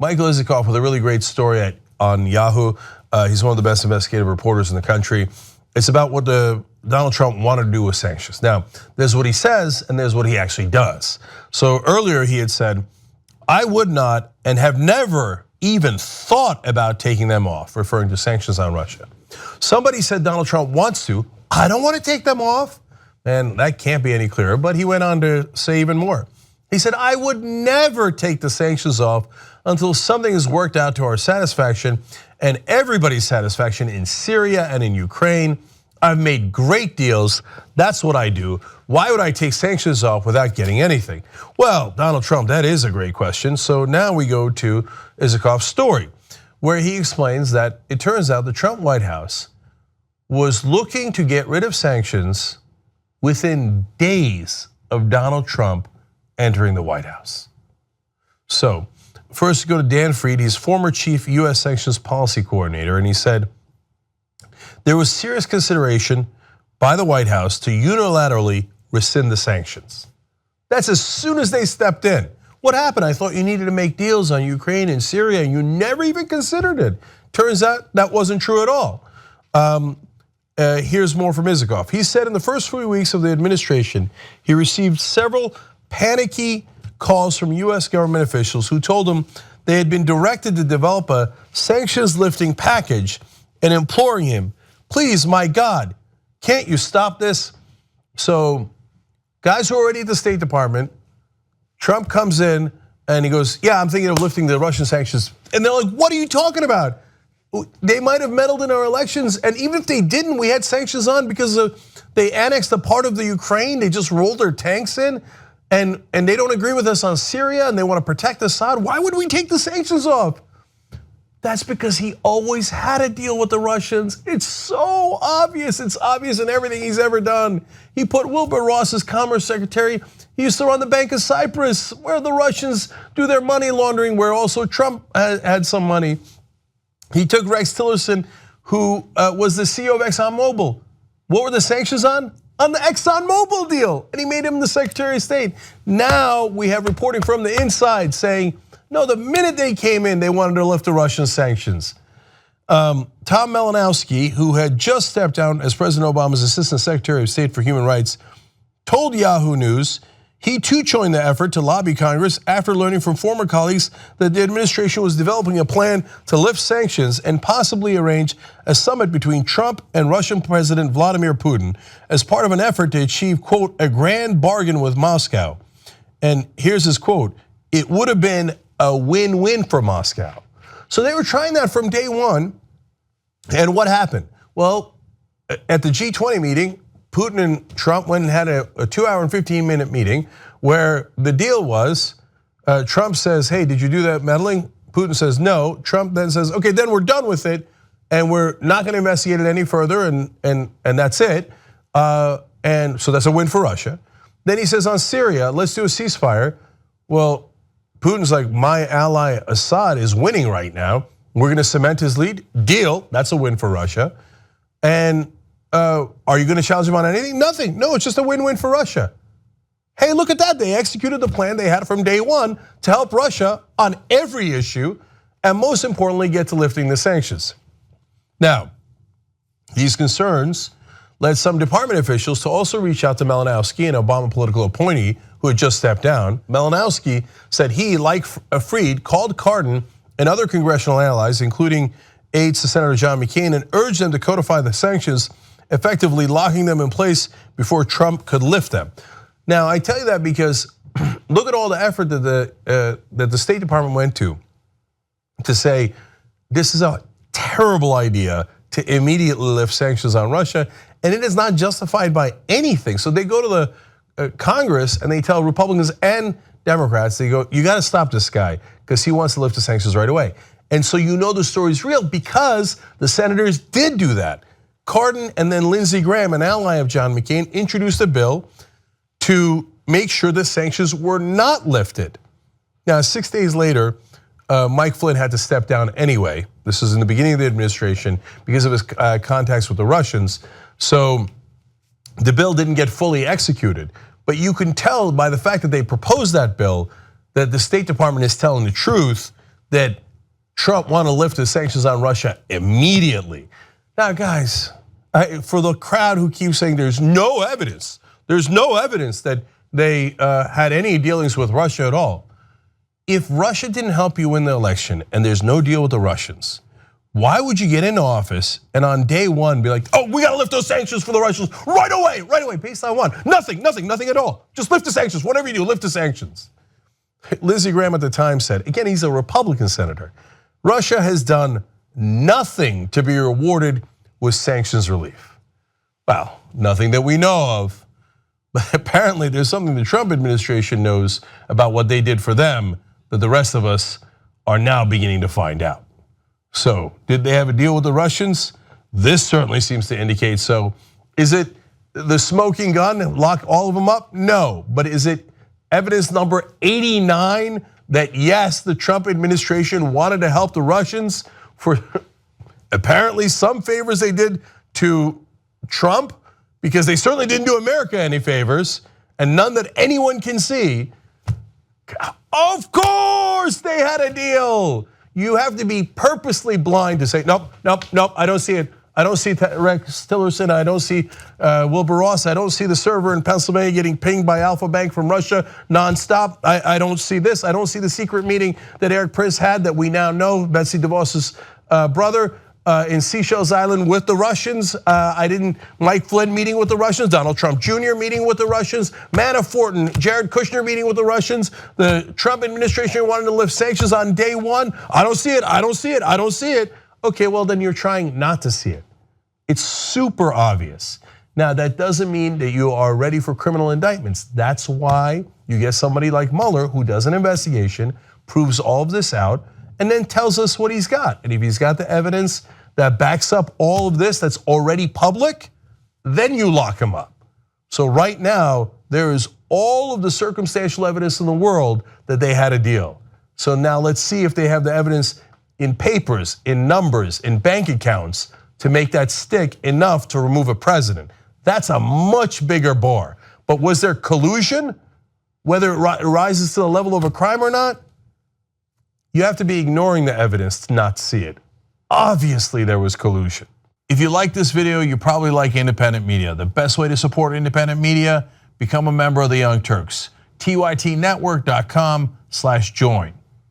Michael Isikoff with a really great story on Yahoo. He's one of the best investigative reporters in the country. It's about what Donald Trump wanted to do with sanctions. Now, there's what he says and there's what he actually does. So earlier he had said, I would not and have never even thought about taking them off, referring to sanctions on Russia. Somebody said Donald Trump wants to. I don't want to take them off. And that can't be any clearer, but he went on to say even more. He said, I would never take the sanctions off until something is worked out to our satisfaction and everybody's satisfaction in Syria and in Ukraine. I've made great deals. That's what I do. Why would I take sanctions off without getting anything? Well, Donald Trump, that is a great question. So now we go to Isikoff's story, where he explains that it turns out the Trump White House was looking to get rid of sanctions within days of Donald Trump entering the White House. So first, go to Dan Fried. He's former chief US sanctions policy coordinator, and he said, there was serious consideration by the White House to unilaterally rescind the sanctions. That's as soon as they stepped in. What happened? I thought you needed to make deals on Ukraine and Syria, and you never even considered it. Turns out that wasn't true at all. Here's more from Isikoff. He said in the first few weeks of the administration, he received several panicky calls from US government officials who told him they had been directed to develop a sanctions lifting package and imploring him, please, my God, can't you stop this? So guys who are already at the State Department, Trump comes in and he goes, yeah, I'm thinking of lifting the Russian sanctions. And they're like, what are you talking about? They might have meddled in our elections, and even if they didn't, we had sanctions on because they annexed a part of the Ukraine. They just rolled their tanks in, and they don't agree with us on Syria, and they want to protect Assad. Why would we take the sanctions off? That's because he always had a deal with the Russians. It's so obvious. It's obvious in everything he's ever done. He put Wilbur Ross as Commerce Secretary. He used to run the Bank of Cyprus, where the Russians do their money laundering, where also Trump had some money. He took Rex Tillerson, who was the CEO of ExxonMobil. What were the sanctions on? On the ExxonMobil deal, and he made him the Secretary of State. Now we have reporting from the inside saying, no, the minute they came in, they wanted to lift the Russian sanctions. Tom Malinowski, who had just stepped down as President Obama's Assistant Secretary of State for Human Rights, told Yahoo News he too joined the effort to lobby Congress after learning from former colleagues that the administration was developing a plan to lift sanctions and possibly arrange a summit between Trump and Russian President Vladimir Putin as part of an effort to achieve, quote, a grand bargain with Moscow. And here's his quote, it would have been a win-win for Moscow. So they were trying that from day one, and what happened? Well, at the G20 meeting, Putin and Trump went and had a 2-hour and 15-minute meeting where the deal was, Trump says, hey, did you do that meddling? Putin says no. Trump then says, okay, then we're done with it and we're not gonna investigate it any further and that's it. And so that's a win for Russia. Then he says on Syria, let's do a ceasefire. Well, Putin's like, my ally Assad is winning right now. We're gonna cement his lead, deal, that's a win for Russia. And are you gonna challenge him on anything? Nothing, no, it's just a win-win for Russia. Hey, look at that, they executed the plan they had from day one to help Russia on every issue, and most importantly, get to lifting the sanctions. Now, these concerns led some department officials to also reach out to Malinowski, an Obama political appointee who had just stepped down. Malinowski said he, like Fried, called Cardin and other congressional allies, including aides to Senator John McCain, and urged them to codify the sanctions, effectively locking them in place before Trump could lift them. Now, I tell you that because look at all the effort that the State Department went to say this is a terrible idea to immediately lift sanctions on Russia, and it is not justified by anything. So they go to the Congress and they tell Republicans and Democrats, they go, you gotta stop this guy because he wants to lift the sanctions right away. And so you know the story's real because the senators did do that. Cardin and then Lindsey Graham, an ally of John McCain, introduced a bill to make sure the sanctions were not lifted. Now, 6 days later, Mike Flynn had to step down anyway. This is in the beginning of the administration because of his contacts with the Russians. So the bill didn't get fully executed. But you can tell by the fact that they proposed that bill that the State Department is telling the truth, that Trump wanted to lift the sanctions on Russia immediately. Now, guys, for the crowd who keeps saying there's no evidence that they had any dealings with Russia at all. If Russia didn't help you win the election and there's no deal with the Russians, why would you get into office and on day one be like, oh, we gotta lift those sanctions for the Russians right away, based on what? Nothing at all. Just lift the sanctions, whatever you do, lift the sanctions. Lindsey Graham at the time said, again, he's a Republican senator, Russia has done nothing to be rewarded with sanctions relief. Well, nothing that we know of, but apparently there's something the Trump administration knows about what they did for them that the rest of us are now beginning to find out. So, did they have a deal with the Russians? This certainly seems to indicate so. Is it the smoking gun, lock all of them up? No, but is it evidence number 89 that yes, the Trump administration wanted to help the Russians for apparently some favors they did to Trump, because they certainly didn't do America any favors, and none that anyone can see. Of course they had a deal. You have to be purposely blind to say, nope, I don't see it. I don't see Rex Tillerson, I don't see Wilbur Ross, I don't see the server in Pennsylvania getting pinged by Alpha Bank from Russia nonstop. I don't see this, I don't see the secret meeting that Eric Prince had that we now know, Betsy DeVos's brother, in Seychelles Island with the Russians. Mike Flynn meeting with the Russians, Donald Trump Jr. meeting with the Russians, Manafort and Jared Kushner meeting with the Russians. The Trump administration wanted to lift sanctions on day one. I don't see it. Okay, well then you're trying not to see it. It's super obvious. Now that doesn't mean that you are ready for criminal indictments. That's why you get somebody like Mueller who does an investigation, proves all of this out, and then tells us what he's got. And if he's got the evidence that backs up all of this that's already public, then you lock him up. So right now, there is all of the circumstantial evidence in the world that they had a deal. So now let's see if they have the evidence in papers, in numbers, in bank accounts to make that stick enough to remove a president. That's a much bigger bar. But was there collusion? Whether it rises to the level of a crime or not, you have to be ignoring the evidence to not see it. Obviously there was collusion. If you like this video, you probably like independent media. The best way to support independent media, become a member of the Young Turks. tytnetwork.com/join.